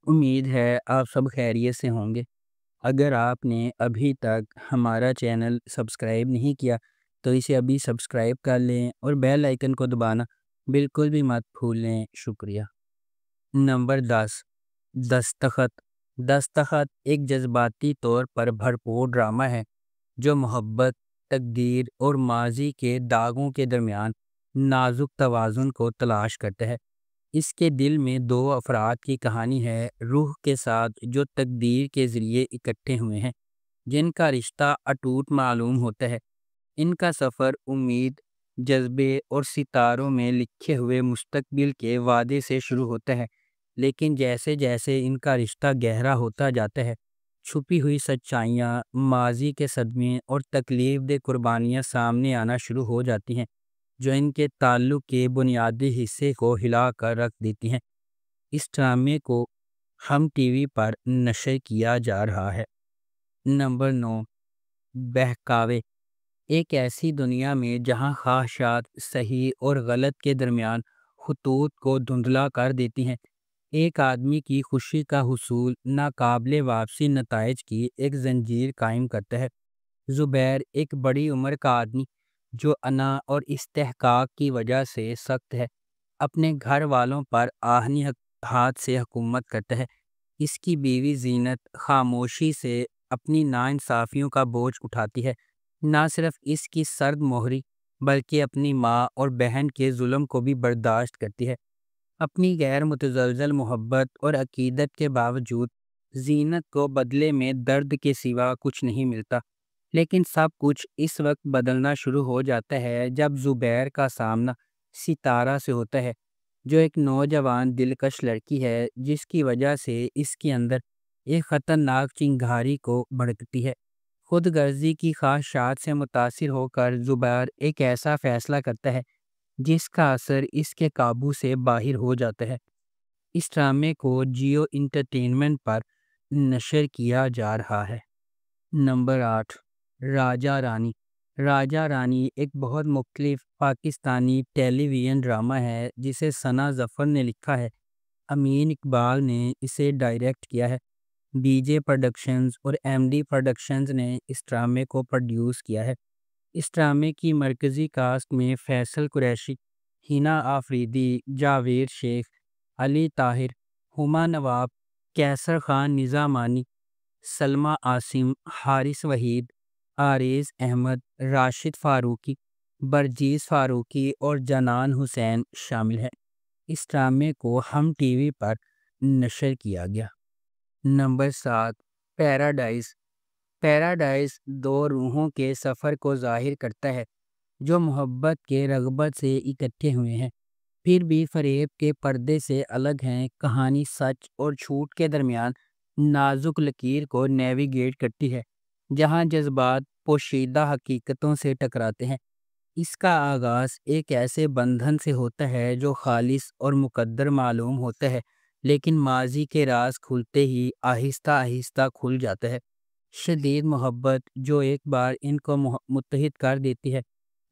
امید ہے آپ سب خیریت سے ہوں گے۔ اگر آپ نے ابھی تک ہمارا چینل سبسکرائب نہیں کیا تو اسے ابھی سبسکرائب کر لیں اور بیل آئیکن کو دبانا بالکل بھی مت بھولیں۔ شکریہ۔ نمبر 10، دستخط۔ دستخط ایک جذباتی طور پر بھرپور ڈرامہ ہے جو محبت، تقدیر اور ماضی کے داغوں کے درمیان نازک توازن کو تلاش کرتا ہے۔ اس کے دل میں دو افراد کی کہانی ہے، روح کے ساتھ جو تقدیر کے ذریعے اکٹھے ہوئے ہیں، جن کا رشتہ اٹوٹ معلوم ہوتا ہے۔ ان کا سفر امید، جذبے اور ستاروں میں لکھے ہوئے مستقبل کے وعدے سے شروع ہوتا ہے، لیکن جیسے جیسے ان کا رشتہ گہرا ہوتا جاتا ہے، چھپی ہوئی سچائیاں، ماضی کے صدمے اور تکلیف دہ قربانیاں سامنے آنا شروع ہو جاتی ہیں جو ان کے تعلق کے بنیادی حصے کو ہلا کر رکھ دیتی ہیں۔ اس ڈرامے کو ہم ٹی وی پر نشر کیا جا رہا ہے۔ نمبر 9، بہکاوے۔ ایک ایسی دنیا میں جہاں خواہشات صحیح اور غلط کے درمیان خطوط کو دھندلا کر دیتی ہیں، ایک آدمی کی خوشی کا حصول ناقابل واپسی نتائج کی ایک زنجیر قائم کرتا ہے۔ زبیر ایک بڑی عمر کا آدمی جو انا اور استحقاق کی وجہ سے سخت ہے، اپنے گھر والوں پر آہنی ہاتھ سے حکومت کرتا ہے۔ اس کی بیوی زینت خاموشی سے اپنی ناانصافیوں کا بوجھ اٹھاتی ہے، نہ صرف اس کی سرد مہری بلکہ اپنی ماں اور بہن کے ظلم کو بھی برداشت کرتی ہے۔ اپنی غیر متزلزل محبت اور عقیدت کے باوجود زینت کو بدلے میں درد کے سوا کچھ نہیں ملتا، لیکن سب کچھ اس وقت بدلنا شروع ہو جاتا ہے جب زبیر کا سامنا ستارہ سے ہوتا ہے، جو ایک نوجوان دلکش لڑکی ہے جس کی وجہ سے اس کے اندر ایک خطرناک چنگاری کو بھڑکتی ہے۔ خود غرضی کی خواہشات سے متاثر ہو کر زبیر ایک ایسا فیصلہ کرتا ہے جس کا اثر اس کے قابو سے باہر ہو جاتا ہے۔ اس ڈرامے کو جیو انٹرٹینمنٹ پر نشر کیا جا رہا ہے۔ نمبر 8، راجہ رانی۔ راجہ رانی ایک بہت مختلف پاکستانی ٹیلی ویژن ڈرامہ ہے جسے ثنا ظفر نے لکھا ہے۔ امین اقبال نے اسے ڈائریکٹ کیا ہے۔ بی جے پروڈکشنز اور ایم ڈی پروڈکشنز نے اس ڈرامے کو پروڈیوس کیا ہے۔ اس ڈرامے کی مرکزی کاسٹ میں فیصل قریشی، ہینا آفریدی، جاوید شیخ، علی طاہر، ہما نواب، کیسر خان نظامانی، سلمیٰ عاصم، حارث وحید، عارض احمد، راشد فاروقی، برجیز فاروقی اور جنان حسین شامل ہیں۔ اس ڈرامے کو ہم ٹی وی پر نشر کیا گیا۔ Number 7، paradise. پیراڈائز دو روحوں کے سفر کو ظاہر کرتا ہے جو محبت کے رغبت سے اکٹھے ہوئے ہیں، پھر بھی فریب کے پردے سے الگ ہیں۔ کہانی سچ اور جھوٹ کے درمیان نازک لکیر کو نیویگیٹ کرتی ہے، جہاں جذبات پوشیدہ حقیقتوں سے ٹکراتے ہیں۔ اس کا آغاز ایک ایسے بندھن سے ہوتا ہے جو خالص اور مقدر معلوم ہوتا ہے، لیکن ماضی کے راز کھلتے ہی آہستہ آہستہ کھل جاتا ہے۔ شدید محبت جو ایک بار ان کو متحد کر دیتی ہے،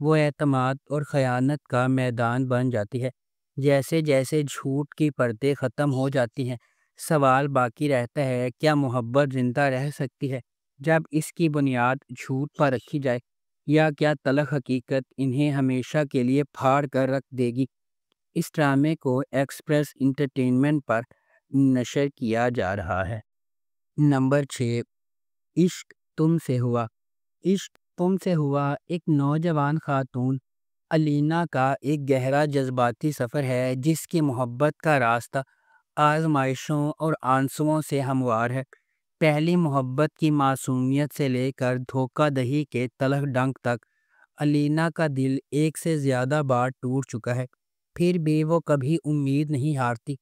وہ اعتماد اور خیانت کا میدان بن جاتی ہے۔ جیسے جیسے جھوٹ کی پردے ختم ہو جاتی ہیں، سوال باقی رہتا ہے، کیا محبت زندہ رہ سکتی ہے جب اس کی بنیاد جھوٹ پر رکھی جائے، یا کیا تلخ حقیقت انہیں ہمیشہ کے لیے پھاڑ کر رکھ دے گی؟ اس ڈرامے کو ایکسپریس انٹرٹینمنٹ پر نشر کیا جا رہا ہے۔ نمبر 6، عشق تم سے ہوا۔ عشق تم سے ہوا ایک نوجوان خاتون علینا کا ایک گہرا جذباتی سفر ہے جس کی محبت کا راستہ آزمائشوں اور آنسوؤں سے ہموار ہے۔ پہلی محبت کی معصومیت سے لے کر دھوکہ دہی کے تلخ ڈنک تک علینا کا دل ایک سے زیادہ بار ٹوٹ چکا ہے، پھر بھی وہ کبھی امید نہیں ہارتی۔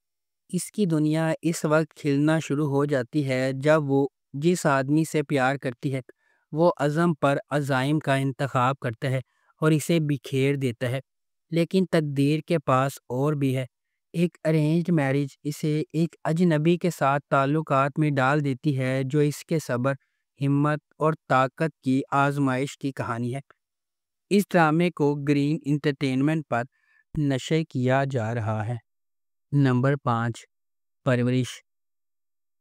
اس کی دنیا اس وقت کھلنا شروع ہو جاتی ہے جب وہ جس آدمی سے پیار کرتی ہے وہ عزم پر عزائم کا انتخاب کرتا ہے اور اسے بکھیر دیتا ہے، لیکن تقدیر کے پاس اور بھی ہے۔ ایک ارینجڈ میرج اسے ایک اجنبی کے ساتھ تعلقات میں ڈال دیتی ہے جو اس کے صبر، ہمت اور طاقت کی آزمائش کی کہانی ہے۔ اس ڈرامے کو گرین انٹرٹینمنٹ پر نشر کیا جا رہا ہے۔ نمبر 5، پرورش۔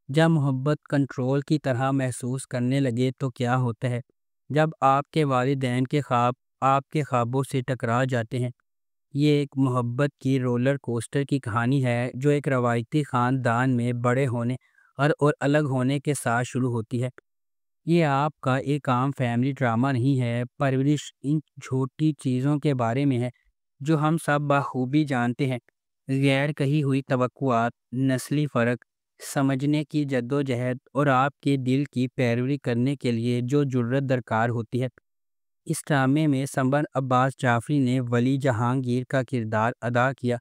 جب محبت کنٹرول کی طرح محسوس کرنے لگے تو کیا ہوتا ہے؟ جب آپ کے والدین کے خواب آپ کے خوابوں سے ٹکرا جاتے ہیں۔ یہ ایک محبت کی رولر کوسٹر کی کہانی ہے جو ایک روایتی خاندان میں بڑے ہونے اور الگ ہونے کے ساتھ شروع ہوتی ہے۔ یہ آپ کا ایک عام فیملی ڈرامہ نہیں ہے، پرورش ان چھوٹی چیزوں کے بارے میں ہے جو ہم سب بخوبی جانتے ہیں: غیر کہی ہوئی توقعات، نسلی فرق، سمجھنے کی جدوجہد اور آپ کے دل کی پیروی کرنے کے لیے جو جرت درکار ہوتی ہے۔ اس ڈرامے میں سمبر عباس جعفری نے ولی جہانگیر کا کردار ادا کیا،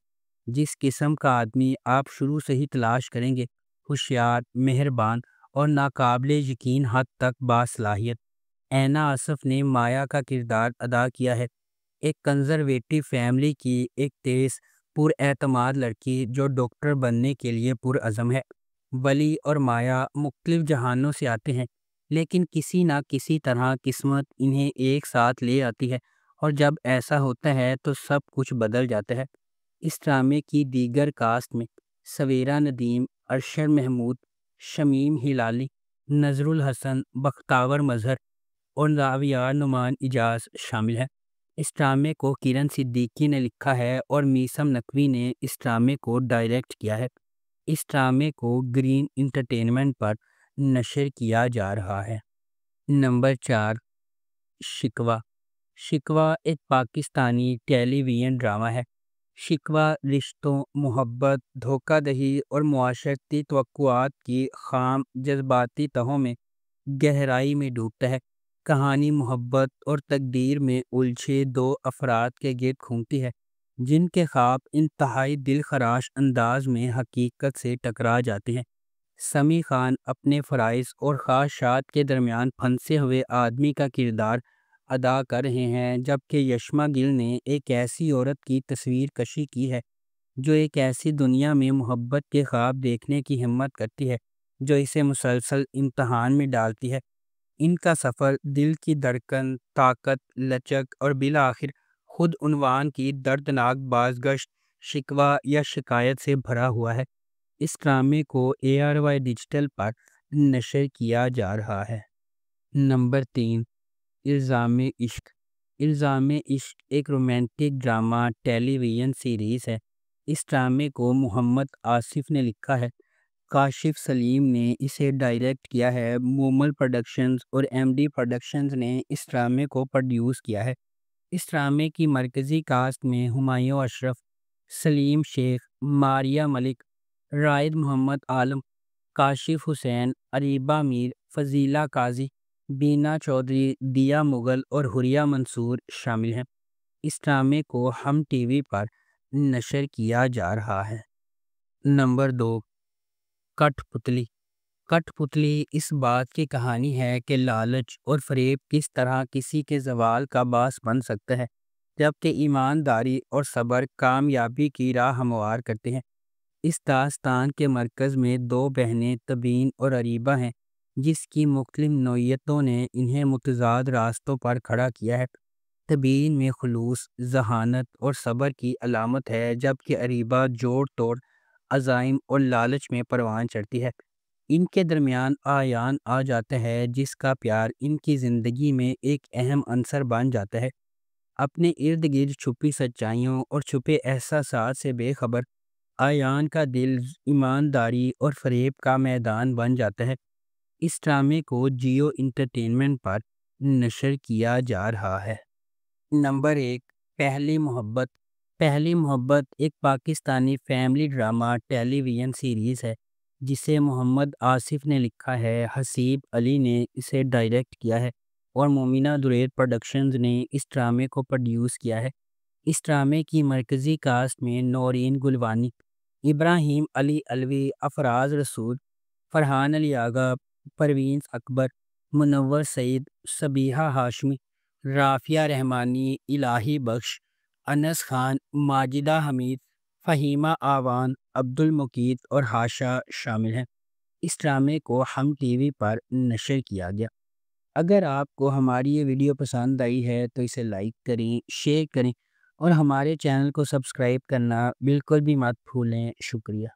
جس قسم کا آدمی آپ شروع سے ہی تلاش کریں گے: ہوشیار، مہربان اور ناقابل یقین حد تک باصلاحیت۔ اینا آصف نے مایا کا کردار ادا کیا ہے، ایک کنزرویٹو فیملی کی ایک تیز پر اعتماد لڑکی جو ڈاکٹر بننے کے لیے پرعزم ہے۔ ولی اور مایا مختلف جہانوں سے آتے ہیں، لیکن کسی نہ کسی طرح قسمت انہیں ایک ساتھ لے آتی ہے، اور جب ایسا ہوتا ہے تو سب کچھ بدل جاتا ہے۔ اس ڈرامے کی دیگر کاسٹ میں سویرا ندیم، ارشد محمود، شمیم ہلالی، نذر الحسن، بختیار مظہر اور راویہ نعمان اجاز شامل ہیں۔ اس ڈرامے کو کرن صدیقی نے لکھا ہے اور میثم نقوی نے اس ڈرامے کو ڈائریکٹ کیا ہے۔ اس ڈرامے کو گرین انٹرٹینمنٹ پر نشر کیا جا رہا ہے۔ نمبر 4، شکوہ۔ شکوہ ایک پاکستانی ٹیلی ویژن ڈرامہ ہے۔ شکوہ رشتوں، محبت، دھوکہ دہی اور معاشرتی توقعات کی خام جذباتی تہوں میں گہرائی میں ڈوبتا ہے۔ کہانی محبت اور تقدیر میں الجھے دو افراد کے گرد گھومتی ہے جن کے خواب انتہائی دل خراش انداز میں حقیقت سے ٹکرا جاتے ہیں۔ سمیع خان اپنے فرائض اور خواہشات کے درمیان پھنسے ہوئے آدمی کا کردار ادا کر رہے ہیں، جبکہ یشما گل نے ایک ایسی عورت کی تصویر کشی کی ہے جو ایک ایسی دنیا میں محبت کے خواب دیکھنے کی ہمت کرتی ہے جو اسے مسلسل امتحان میں ڈالتی ہے۔ ان کا سفر دل کی دھڑکن، طاقت، لچک اور بالآخر خود عنوان کی دردناک بازگشت، شکوہ یا شکایت سے بھرا ہوا ہے۔ اس ڈرامے کو ARY ڈیجیٹل پر نشر کیا جا رہا ہے۔ نمبر 3، الزام عشق۔ الزام عشق ایک رومانٹک ڈرامہ ٹیلی ویژن سیریز ہے۔ اس ڈرامے کو محمد آصف نے لکھا ہے، کاشف سلیم نے اسے ڈائریکٹ کیا ہے، مومل پروڈکشنز اور MD پروڈکشنز نے اس ڈرامے کو پروڈیوس کیا ہے۔ اس ڈرامے کی مرکزی کاسٹ میں ہمایوں اشرف، سلیم شیخ، ماریہ ملک، رائد محمد عالم، کاشف حسین، اریبہ میر، فضیلہ قاضی، بینا چودھری، دیا مغل اور حریہ منصور شامل ہیں۔ اس ڈرامے کو ہم ٹی وی پر نشر کیا جا رہا ہے۔ نمبر 2، کٹ پتلی۔ کٹ پتلی اس بات کی کہانی ہے کہ لالچ اور فریب کس طرح کسی کے زوال کا باعث بن سکتا ہے، جبکہ ایمانداری اور صبر کامیابی کی راہ ہموار کرتے ہیں۔ اس داستان کے مرکز میں دو بہنیں تبین اور اریبہ ہیں، جس کی مختلف نوعیتوں نے انہیں متضاد راستوں پر کھڑا کیا ہے۔ تبین میں خلوص، ذہانت اور صبر کی علامت ہے، جبکہ اریبہ جوڑ توڑ، عزائم اور لالچ میں پروان چڑھتی ہے۔ ان کے درمیان آیان آ جاتا ہے جس کا پیار ان کی زندگی میں ایک اہم عنصر بن جاتا ہے۔ اپنے ارد گرد چھپی سچائیوں اور چھپے احساسات سے بے خبر آیان کا دل ایمانداری اور فریب کا میدان بن جاتا ہے۔ اس ڈرامے کو جیو انٹرٹینمنٹ پر نشر کیا جا رہا ہے۔ نمبر 1، پہلی محبت۔ پہلی محبت ایک پاکستانی فیملی ڈرامہ ٹیلی ویژن سیریز ہے جسے محمد آصف نے لکھا ہے، حسیب علی نے اسے ڈائریکٹ کیا ہے اور مومنہ درید پروڈکشنز نے اس ڈرامے کو پروڈیوس کیا ہے۔ اس ڈرامے کی مرکزی کاسٹ میں نورین گلوانی، ابراہیم علی علوی، افراز رسول، فرحان علی آغا، پروین اکبر، منور سعید، صبیحہ ہاشمی، رافیہ رحمانی، الہی بخش، انس خان، ماجدہ حمید، فہیمہ آوان، عبد المقیت اور ہاشا شامل ہیں۔ اس ڈرامے کو ہم ٹی وی پر نشر کیا گیا۔ اگر آپ کو ہماری یہ ویڈیو پسند آئی ہے تو اسے لائک کریں، شیئر کریں اور ہمارے چینل کو سبسکرائب کرنا بالکل بھی مت بھولیں۔ شکریہ۔